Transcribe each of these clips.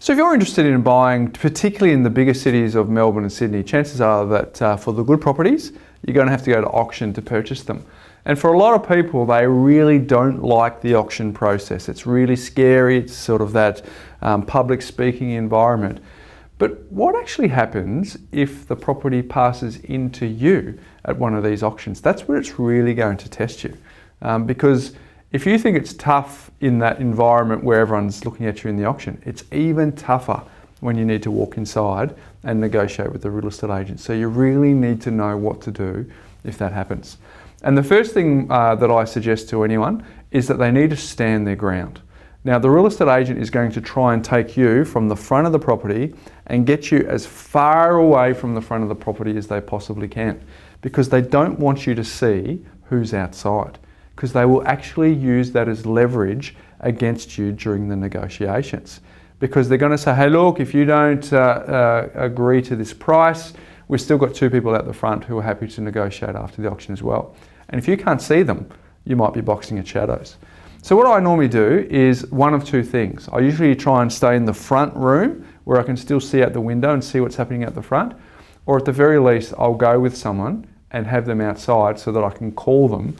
So if you're interested in buying, particularly in the bigger cities of Melbourne and Sydney, chances are that for the good properties, you're going to have to go to auction to purchase them. And for a lot of people, they really don't like the auction process. It's really scary. It's sort of that public speaking environment. But what actually happens if the property passes into you at one of these auctions? That's where it's really going to test you. Because if you think it's tough in that environment where everyone's looking at you in the auction, it's even tougher when you need to walk inside and negotiate with the real estate agent. So you really need to know what to do if that happens. And the first thing that I suggest to anyone is that they need to stand their ground. Now, the real estate agent is going to try and take you from the front of the property and get you as far away from the front of the property as they possibly can, because they don't want you to see who's outside, because they will actually use that as leverage against you during the negotiations. Because they're going to say, hey, look, if you don't agree to this price, we've still got two people out the front who are happy to negotiate after the auction as well. And if you can't see them, you might be boxing in shadows. So what I normally do is one of two things. I usually try and stay in the front room where I can still see out the window and see what's happening at the front. Or at the very least, I'll go with someone and have them outside so that I can call them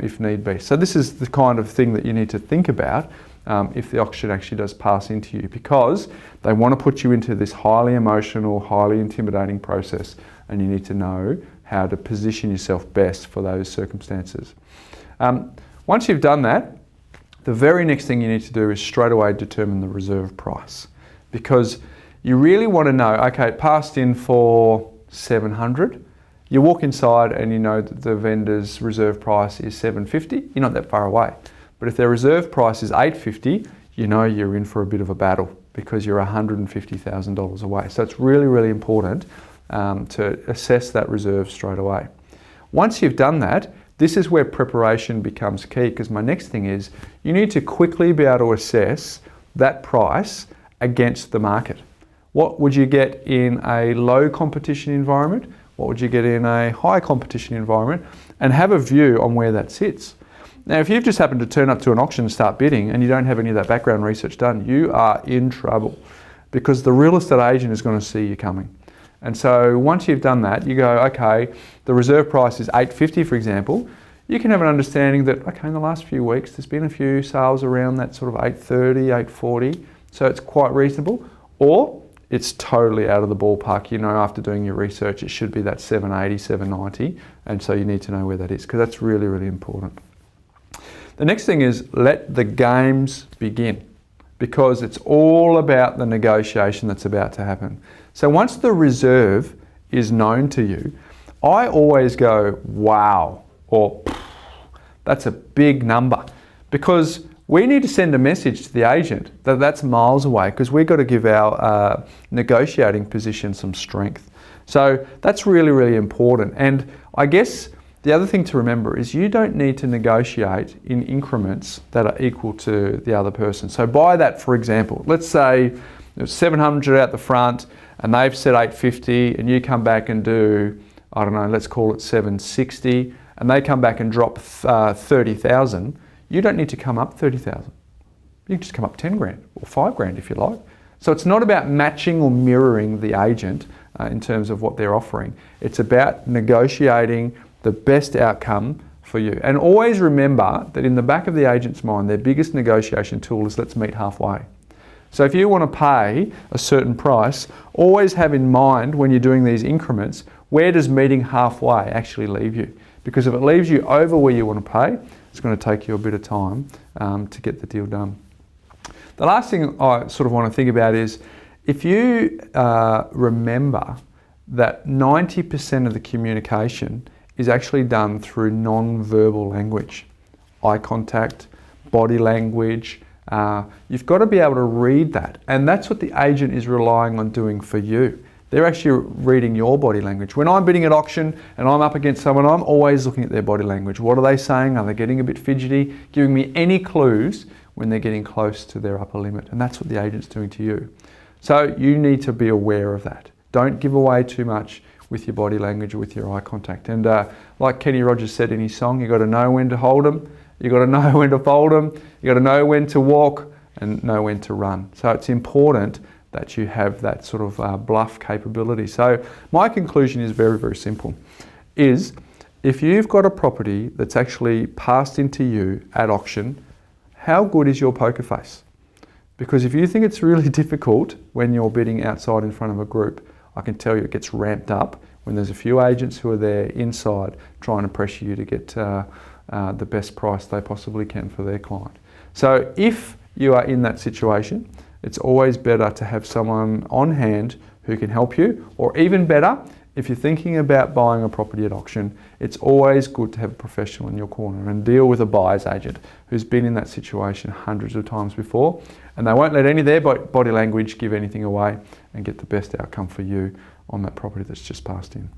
if need be. So this is the kind of thing that you need to think about if the auction actually does pass into you, because they want to put you into this highly emotional, highly intimidating process, and you need to know how to position yourself best for those circumstances. Once you've done that, the very next thing you need to do is straight away determine the reserve price, because you really want to know, okay, it passed in for 700. You walk inside and you know that the vendor's reserve price is 750. You're not that far away. But if their reserve price is 850, you know you're in for a bit of a battle, because you're $150,000 away. So it's really, really important to assess that reserve straight away. Once you've done that, this is where preparation becomes key, because my next thing is you need to quickly be able to assess that price against the market. What would you get in a low competition environment? What would you get in a high competition environment? And have a view on where that sits. Now, if you've just happened to turn up to an auction and start bidding and you don't have any of that background research done, you are in trouble, because the real estate agent is going to see you coming. And so once you've done that, you go, okay, the reserve price is $850, for example. You can have an understanding that, okay, in the last few weeks, there's been a few sales around that sort of $830, $840. So it's quite reasonable. Or it's totally out of the ballpark. You know, after doing your research, it should be that $780, $790. And so you need to know where that is, because that's really, really important. The next thing is let the games begin, because it's all about the negotiation that's about to happen. So once the reserve is known to you, I always go, wow, or that's a big number, because we need to send a message to the agent that that's miles away, because we've got to give our negotiating position some strength. So that's really, really important. And I guess the other thing to remember is you don't need to negotiate in increments that are equal to the other person. So by that, for example, let's say there's 700 out the front and they've said 850, and you come back and do, I don't know, let's call it 760, and they come back and drop 30,000. You don't need to come up 30,000. You can just come up 10 grand or 5 grand if you like. So it's not about matching or mirroring the agent in terms of what they're offering. It's about negotiating the best outcome for you. And always remember that in the back of the agent's mind, their biggest negotiation tool is let's meet halfway. So if you want to pay a certain price, always have in mind when you're doing these increments, where does meeting halfway actually leave you? Because if it leaves you over where you want to pay, it's going to take you a bit of time to get the deal done. The last thing I sort of want to think about is if you remember that 90% of the communication is actually done through non-verbal language, eye contact, body language. You've got to be able to read that, and that's what the agent is relying on doing for you. They're actually reading your body language. When I'm bidding at auction and I'm up against someone, I'm always looking at their body language. What are they saying? Are they getting a bit fidgety? Giving me any clues when they're getting close to their upper limit, and that's what the agent's doing to you. So you need to be aware of that. Don't give away too much with your body language or with your eye contact. And like Kenny Rogers said in his song, you got to know when to hold them, you got to know when to fold them, you got to know when to walk and know when to run. So it's important that you have that sort of bluff capability. So my conclusion is very, very simple, is if you've got a property that's actually passed into you at auction, how good is your poker face? Because if you think it's really difficult when you're bidding outside in front of a group, I can tell you it gets ramped up when there's a few agents who are there inside trying to pressure you to get the best price they possibly can for their client. So if you are in that situation, it's always better to have someone on hand who can help you, or even better, if you're thinking about buying a property at auction, it's always good to have a professional in your corner and deal with a buyer's agent who's been in that situation hundreds of times before, and they won't let any of their body language give anything away and get the best outcome for you on that property that's just passed in.